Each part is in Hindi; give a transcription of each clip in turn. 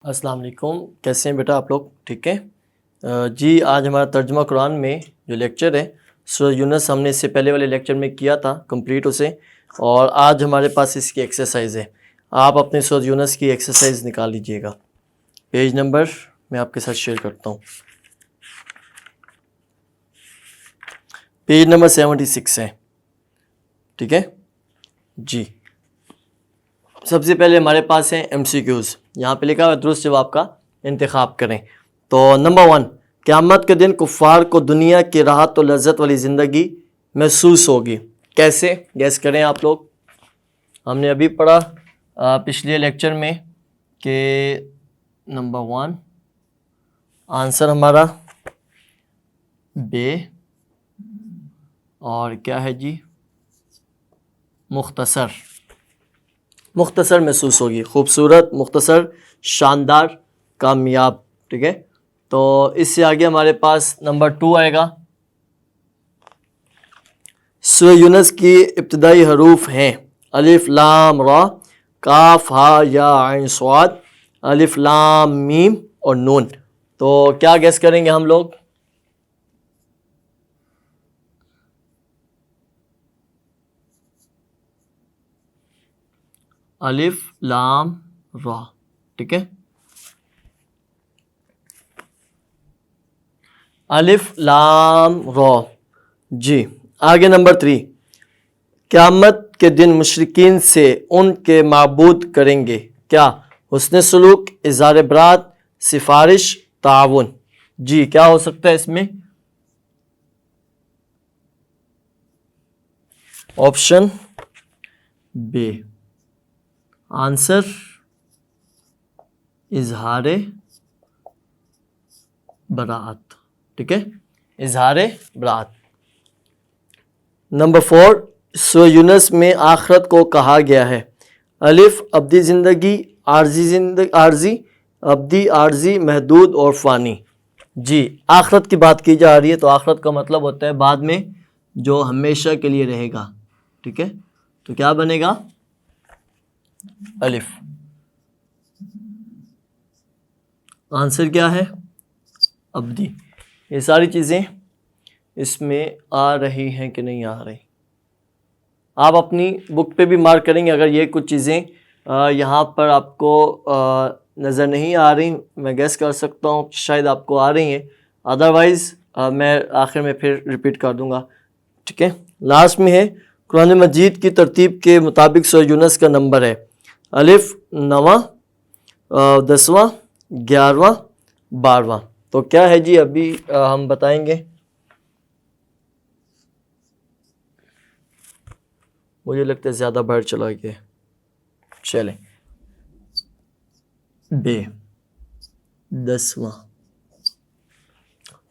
अस्सलाम वालेकुम, कैसे हैं बेटा आप लोग? ठीक है जी। आज हमारा तर्जुमा कुरान में जो लेक्चर है सूरह यूनुस हमने इससे पहले वाले लेक्चर में किया था कंप्लीट उसे, और आज हमारे पास इसकी एक्सरसाइज है। आप अपने सूरह यूनुस की एक्सरसाइज निकाल लीजिएगा। पेज नंबर मैं आपके साथ शेयर करता हूँ। पेज नंबर 76 है, ठीक है जी। सबसे पहले हमारे पास है MCQs। यहाँ पे लिखा हुआ दुरुस्त जवाब का इंतखाब करें। तो नंबर 1, क़यामत के दिन कुफ़ार को दुनिया की राहत और लज्जत वाली ज़िंदगी महसूस होगी। कैसे? गैस करें आप लोग। हमने अभी पढ़ा पिछले लेक्चर में कि नंबर 1 आंसर हमारा बे, और क्या है जी, मुख्तसर महसूस होगी। खूबसूरत, मुख्तसर, शानदार, कामयाब, ठीक है। तो इससे आगे हमारे पास नंबर 2 आएगा। सूरह यूनुस की इब्तिदाई हरूफ हैं अलिफ लाम रा, काफ हा या आइन स्वाद, अलिफ लाम मीम और नून। तो क्या गैस करेंगे हम लोग? अलिफ लाम रा, ठीक है, अलिफ लाम रा जी। आगे नंबर 3, क़यामत के दिन मुशरिकीन से उनके माबूद करेंगे क्या? हुस्न सलूक, इज़हार बरात, सिफारिश, ताउन। जी, क्या हो सकता है इसमें? ऑप्शन बी, आंसर इज़हार बरात, ठीक है, इज़हार बरात। नंबर 4, सूरह यूनुस में आखिरत को कहा गया है अलिफ अब्दी ज़िंदगी, आर्जी, अब्दी, आर्जी, महदूद और फ़ानी। जी, आखिरत की बात की जा रही है, तो आखिरत का मतलब होता है बाद में जो हमेशा के लिए रहेगा, ठीक है। तो क्या बनेगा? अलिफ। आंसर क्या है? अब्दी। ये सारी चीज़ें इसमें आ रही हैं कि नहीं आ रही? आप अपनी बुक पे भी मार्क करेंगे अगर ये कुछ चीज़ें यहाँ पर आपको नज़र नहीं आ रही। मैं गेस कर सकता हूँ शायद आपको आ रही हैं, अदरवाइज़ मैं आखिर में फिर रिपीट कर दूँगा, ठीक है। लास्ट में है कुरान मजीद की तरतीब के मुताबिक सूरह यूनुस का नंबर है अलिफ 9वां, 10वां, 11वां, 12वां। तो क्या है जी अभी हम बताएंगे। मुझे लगता है ज़्यादा बाहर चला गया। चलें, बे 10वां,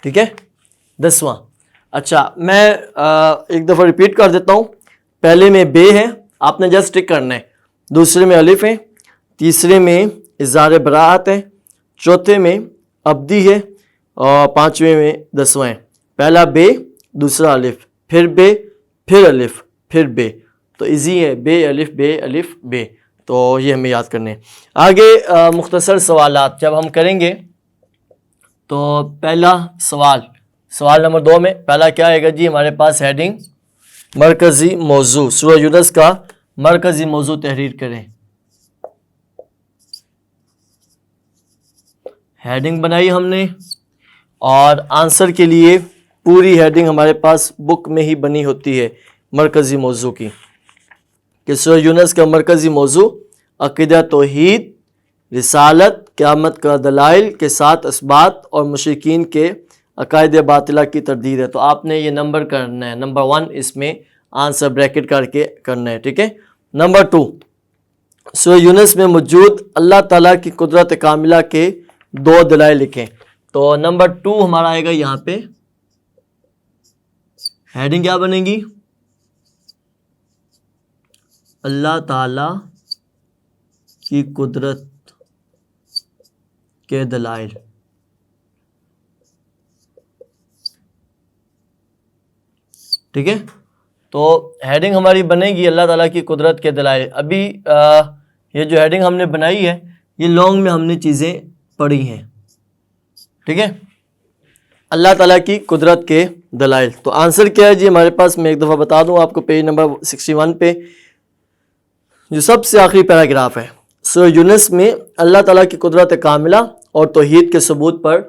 ठीक है, 10वां। अच्छा, मैं एक दफ़ा रिपीट कर देता हूँ। पहले में बे है, आपने जस्ट टिक करना है। दूसरे में अलिफ है, तीसरे में इज़हार बरात है, चौथे में अब्दी है, और पाँचवें में 10वां है। पहला बे, दूसरा अलिफ, फिर बे, फिर अलिफ, फिर बे। तो इजी है, बे अलिफ बे अलिफ बे। तो ये हमें याद करने हैं। आगे मुख्तसर सवालात जब हम करेंगे तो पहला सवाल नंबर 2 में पहला क्या आएगा जी हमारे पास? हेडिंग मरकज़ी मौजू। सूरह यूनुस का मरकज़ी मौजू तहरीर करें। हेडिंग बनाई हमने, और आंसर के लिए पूरी हेडिंग हमारे पास बुक में ही बनी होती है मरकज़ी मौजू की, कि सूरह यूनुस का मरकज़ी मौजू अक़ीदा तौहीद, रिसालत, क़यामत का दलाइल के साथ इसबात और मुशरिकीन के अकायद बातिला की तरदीद है। तो आपने ये नंबर करना है, नंबर 1 इसमें आंसर ब्रैकेट करके करना है, ठीक है। नंबर 2, सूरह यूनुस में मौजूद अल्लाह ताला की कुदरत कामिला के 2 दलाइल लिखें। तो नंबर 2 हमारा आएगा यहाँ पे। हेडिंग क्या बनेगी? अल्लाह ताला की कुदरत के दलाइल, ठीक है। तो हेडिंग हमारी बनेगी अल्लाह ताला की कुदरत के दलाइल। अभी ये जो हेडिंग हमने बनाई है ये लॉन्ग में हमने चीज़ें पढ़ी हैं, ठीक है। अल्लाह ताला की कुदरत के दलाइल। तो आंसर क्या है जी हमारे पास, मैं एक दफ़ा बता दूं आपको, पेज नंबर 61 पे जो सबसे आखिरी पैराग्राफ है सूरह यूनुस में अल्लाह ताला की कुदरत कामिला और तौहीद के सबूत पर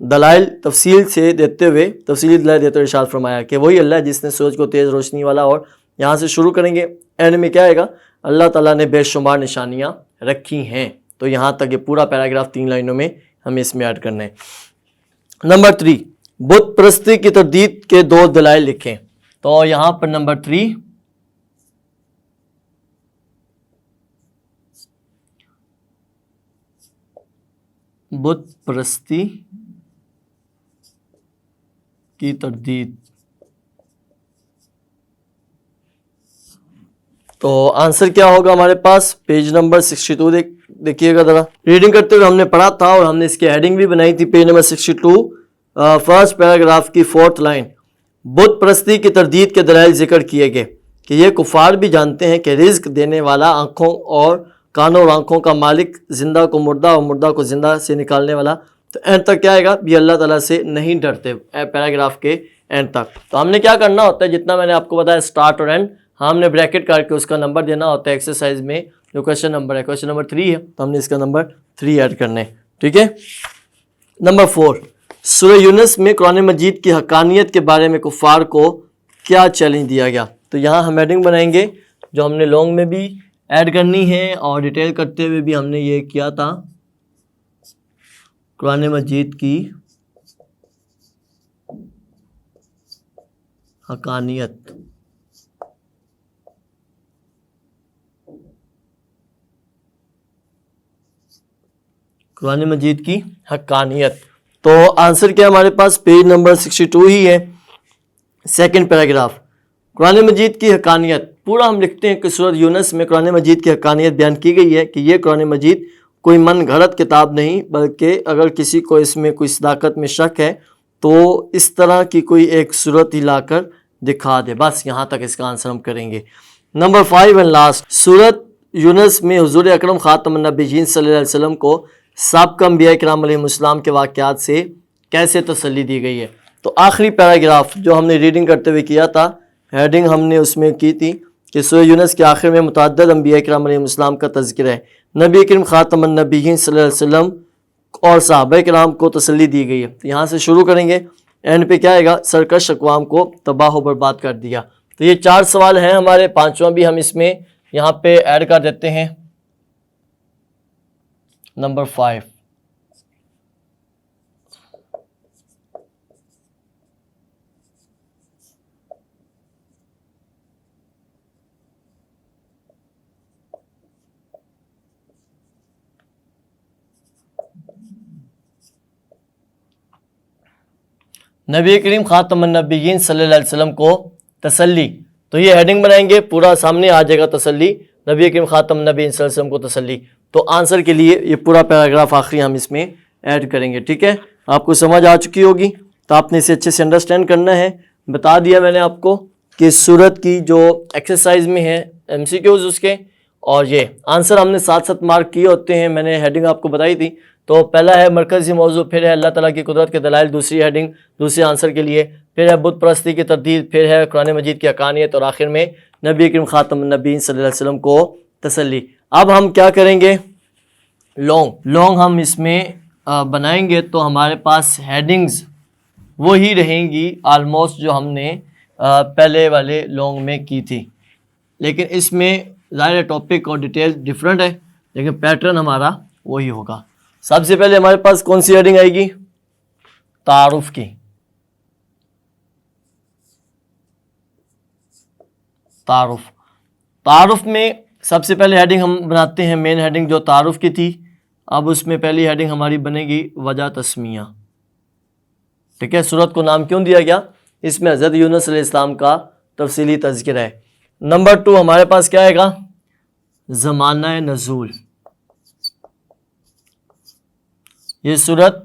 दलाइल तफसील से देते हुए तफसीली दलाइल देते हुए इरशाद फरमाया कि वही अल्लाह जिसने सूरज को तेज़ रोशनी वाला, और यहाँ से शुरू करेंगे, एंड में क्या आएगा, अल्लाह ताला ने बेशुमार निशानियाँ रखी हैं। तो यहाँ तक ये पूरा पैराग्राफ 3 लाइनों में हमें इसमें ऐड करना है। नंबर 3, बुत परस्ती की तरदीद के 2 दलाइल लिखें। तो यहाँ पर नंबर 3, बुत परस्ती की तरदीद। तो आंसर क्या होगा हमारे पास, पेज नंबर 62 देखिएगा ज़रा। रीडिंग करते हुए हमने पढ़ा था और हमने इसकी हेडिंग भी बनाई थी, पेज नंबर 62 फर्स्ट पैराग्राफ की 4th लाइन। बुत परस्ती की तरदीद के दलाइल जिक्र किए गए कि ये कुफार भी जानते हैं कि रिज्क देने वाला, आँखों और कानों और आँखों का मालिक, जिंदा को मुर्दा और मुर्दा को जिंदा से निकालने वाला। तो एंड तक क्या आएगा, ये अल्लाह ताला से नहीं डरते, पैराग्राफ के एंड तक। तो हमने क्या करना होता है, जितना मैंने आपको बताया स्टार्ट और एंड, हमने ब्रैकेट करके उसका नंबर देना होता है। एक्सरसाइज में जो क्वेश्चन नंबर है, क्वेश्चन नंबर 3 है, तो हमने इसका नंबर 3 ऐड करना है, ठीक है। नंबर 4, सूरह यूनुस में कुरान मजीद की हकानियत के बारे में कुफार को क्या चैलेंज दिया गया। तो यहाँ हम हेडिंग बनाएंगे जो हमने लॉन्ग में भी ऐड करनी है और डिटेल करते हुए भी हमने ये किया था, कुरान मजीद की हकानियत। कुरान मजीद की हकानियत। तो आंसर क्या हमारे पास, पेज नंबर 62 ही है, 2nd पैराग्राफ। कुरान मजीद की हकानियत पूरा हम लिखते हैं कि सूरह यूनुस में कुरान मजीद की हकानियत बयान की गई है कि ये कुरान मजीद कोई मन घड़त किताब नहीं, बल्कि अगर किसी को इसमें कोई सदाकत में शक है तो इस तरह की कोई एक सूरत ही लाकर दिखा दे। बस यहाँ तक इसका आंसर हम करेंगे। नंबर 5 एंड लास्ट, सूरत यूनुस में हुजूर अकरम खातमुन नबिय्यीन सल्लल्लाहु अलैहि वसल्लम को साबिक़ अंबिया किराम अलैहिमुस्सलाम के वाक़यात से कैसे तसल्ली दी गई है। तो आखिरी पैराग्राफ जो हमने रीडिंग करते हुए किया था, हेडिंग हमने उसमें की थी कि सूरह यूनुस के आखिर में मुतअद्दिद अंबिया किराम अलैहिमुस्सलाम का तज़किरा है, नबी करीम खातमुन नबिय्यीन सल्लल्लाहु अलैहि वसल्लम और सहाबा किराम को तसल्ली दी गई है। तो यहाँ से शुरू करेंगे, एंड पे क्या आएगा, सरकश अक़वाम को तबाह व बर्बाद कर दिया। तो ये 4 सवाल हैं हमारे, 5वां भी हम इसमें यहाँ पे ऐड कर देते हैं, नंबर 5। नबी करीम खातमुन नबिय्यीन सल्लल्लाहु अलैहि वसल्लम को तसल्ली। तो ये हेडिंग बनाएंगे, पूरा सामने आ जाएगा तसल्ली, नबी करीम खातमुन नबिय्यीन सल्लल्लाहु अलैहि वसल्लम को तसल्ली। तो आंसर के लिए ये पूरा पैराग्राफ आखिरी हम इसमें ऐड करेंगे, ठीक है। आपको समझ आ चुकी होगी, तो आपने इसे अच्छे से अंडरस्टैंड करना है। बता दिया मैंने आपको कि सूरत की जो एक्सरसाइज में है MCQs उसके, और ये आंसर हमने 7-7 मार्क किए होते हैं, मैंने हेडिंग आपको बताई थी। तो पहला है मरकज़ी मौजू, फिर है अल्लाह ताला की कुदरत के दलाइल, दूसरी हेडिंग दूसरे आंसर के लिए, फिर है बुत परस्ती की तरदीद, फिर है कुरान मजीद की हकानियत, और आखिर में नबी करीम खातमुन नबिय्यीन सल्लल्लाहु अलैहि वसल्लम को तसल्ली। अब हम क्या करेंगे, लॉन्ग हम इसमें बनाएंगे। तो हमारे पास हेडिंग्स वो ही रहेंगी आलमोस्ट जो हमने पहले वाले लॉन्ग में की थी, लेकिन इसमें ज़ाहिर टॉपिक और डिटेल डिफरेंट है, लेकिन पैटर्न हमारा वही होगा। सबसे पहले हमारे पास कौन सी हेडिंग आएगी, तारुफ की। तारुफ में सबसे पहले हेडिंग हम बनाते हैं, मेन हेडिंग जो तारुफ की थी। अब उसमें पहली हेडिंग हमारी बनेगी वजह तस्मिया, ठीक है। सूरत को नाम क्यों दिया गया, इसमें हज़रत यूनुस अलैहिस्सलाम का तफसीली तज़किरा है। नंबर 2 हमारे पास क्या आएगा, ज़माना नज़ूल। ये सूरत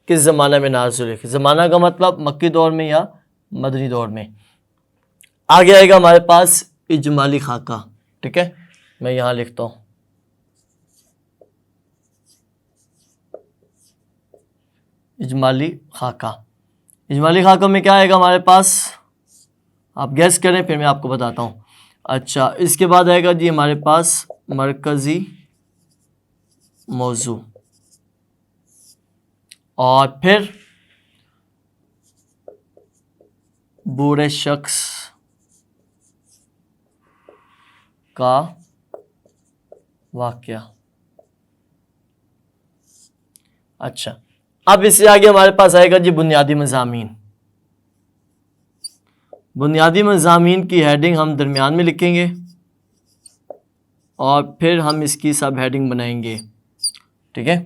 किस ज़माना में नाज़िल हुई, ज़माना का मतलब मक्की दौर में या मदनी दौर में। आगे आएगा हमारे पास इजमाली खाका। ठीक है, मैं यहाँ लिखता हूँ इजमाली खाका। इजमाली खाका में क्या आएगा हमारे पास, आप गैस करें फिर मैं आपको बताता हूँ। अच्छा, इसके बाद आएगा जी हमारे पास मरकज़ी मौजू, और फिर बुरे शख्स का वाक़या। अच्छा, अब इससे आगे हमारे पास आएगा जी बुनियादी मज़ामीन। बुनियादी मज़ामीन की हेडिंग हम दरमियान में लिखेंगे और फिर हम इसकी सब हेडिंग बनाएंगे। ठीक है,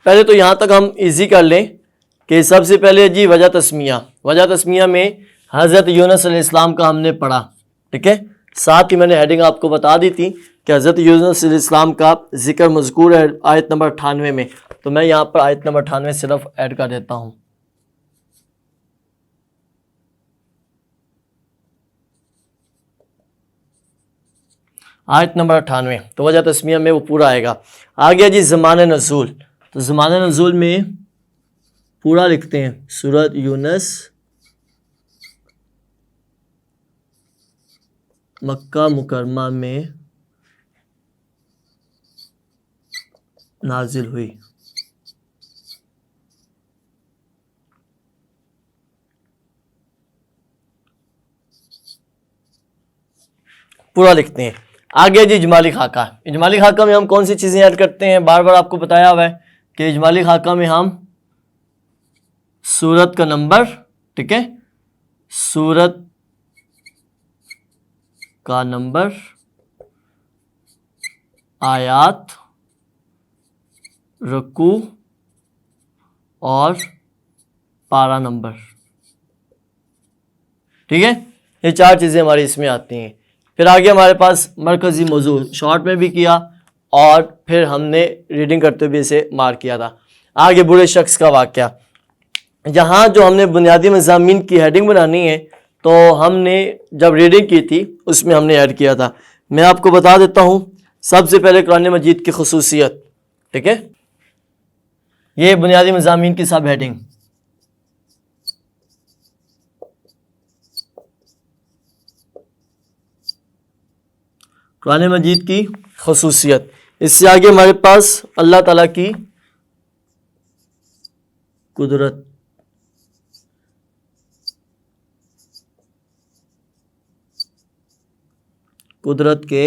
पहले तो यहाँ तक हम इजी कर लें कि सबसे पहले जी वजह तस्मिया। वजह तस्मिया में हज़रत यूनुस अलैहिस्सलाम का हमने पढ़ा। ठीक है, साथ ही मैंने हेडिंग आपको बता दी थी कि हज़रत यूनुस अलैहिस्सलाम का जिक्र मज़कूर है आयत नंबर 98 में। तो मैं यहाँ पर आयत नंबर 98 सिर्फ ऐड कर देता हूँ। आयत नंबर 98, तो वजह तस्मिया में वो पूरा आएगा। आ गया जी ज़माने नज़ूल। तो ज़माने नज़ूल में पूरा लिखते हैं सूरत यूनुस मक्का मुकरमा में नाजिल हुई। पूरा लिखते हैं। आगे जी इजमाली खाका। इजमाली खाका में हम कौन सी चीज़ें ऐड करते हैं, बार बार आपको बताया हुआ है कि इजमाली खाका में हम सूरत का नंबर, ठीक है, सूरत का नंबर, आयात, रुकू और पारा नंबर। ठीक है, ये चार चीज़ें हमारी इसमें आती हैं। फिर आगे हमारे पास मरकज़ी मौजू, शॉर्ट में भी किया और फिर हमने रीडिंग करते हुए इसे मार्क किया था। आगे बुरे शख्स का वाक़या। यहाँ जो हमने बुनियादी मज़ामीन की हेडिंग बनानी है तो हमने जब रीडिंग की थी उसमें हमने ऐड किया था। मैं आपको बता देता हूँ सबसे पहले कुरान मजीद की खुसूसियत। ठीक है, ये बुनियादी मज़ामीन की सब हेडिंग। कुरान मजीद की खुसूसियत। इससे आगे हमारे पास अल्लाह ताला की कुदरत, कुदरत के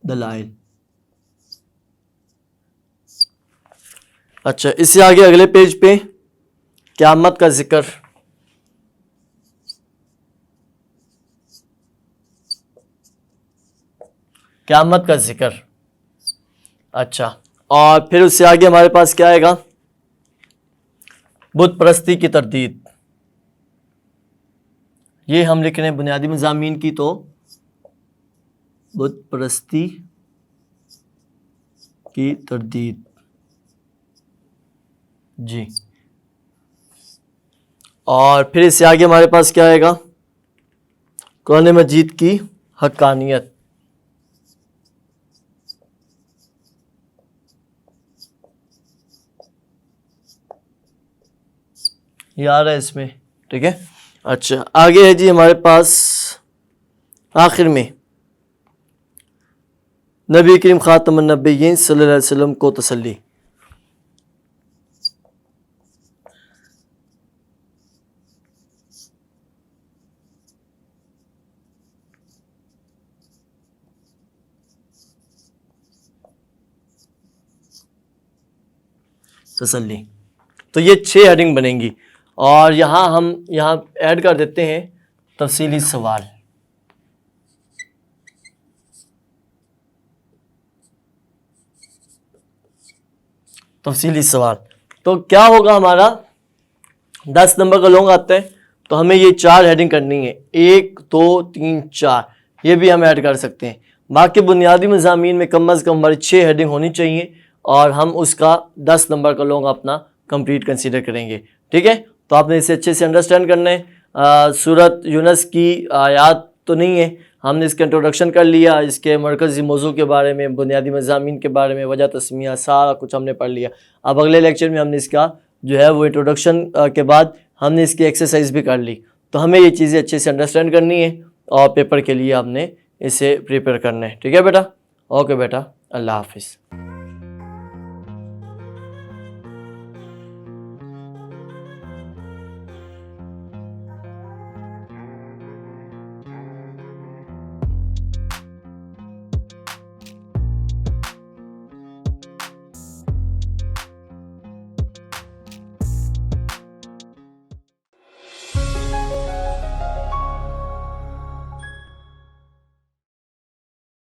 दलाइल। अच्छा, इससे आगे अगले पेज पे क़यामत का जिक्र, क़यामत का जिक्र। अच्छा, और फिर उससे आगे हमारे पास क्या आएगा, बुत परस्ती की तरदीद। ये हम लिख रहे हैं बुनियादी मज़ामीन की, तो बुत परस्ती की तरदीद जी। और फिर इससे आगे हमारे पास क्या आएगा, कुरान मजीद की हक्कानियत। ये आ रहा है इसमें। ठीक है, अच्छा, आगे है जी हमारे पास आखिर में नबी करीम ख़ातमुन नबिय्यीन सल्लल्लाहु अलैहि वसल्लम को तसल्ली। तसल्ली, तो ये 6 हेडिंग बनेंगी। और यहाँ हम ऐड कर देते हैं तफसीली सवाल। तफसीली सवाल तो क्या होगा हमारा, 10 नंबर का लॉन्ग आता है तो हमें ये 4 हेडिंग करनी है, 1 2 3 4, ये भी हम ऐड कर सकते हैं। बाकी बुनियादी मज़ामीन में कम अज़ कम हमारी 6 हेडिंग होनी चाहिए और हम उसका 10 नंबर का लॉन्ग अपना कंप्लीट कंसीडर करेंगे। ठीक है, तो आपने इसे अच्छे से अंडरस्टैंड करना है। सूरत यूनस की आयात तो नहीं है, हमने इसका इंट्रोडक्शन कर लिया, इसके मरकज़ी मौजू के बारे में, बुनियादी मज़ामीन के बारे में, वजह तस्मीया, सारा कुछ हमने पढ़ लिया। अब अगले लेक्चर में हमने इसका जो है वो इंट्रोडक्शन के बाद हमने इसकी एक्सरसाइज भी कर ली। तो हमें ये चीज़ें अच्छे से अंडरस्टैंड करनी है और पेपर के लिए हमने इसे प्रिपेयर करना है। ठीक है बेटा? ओके बेटा, अल्लाह हाफिज़।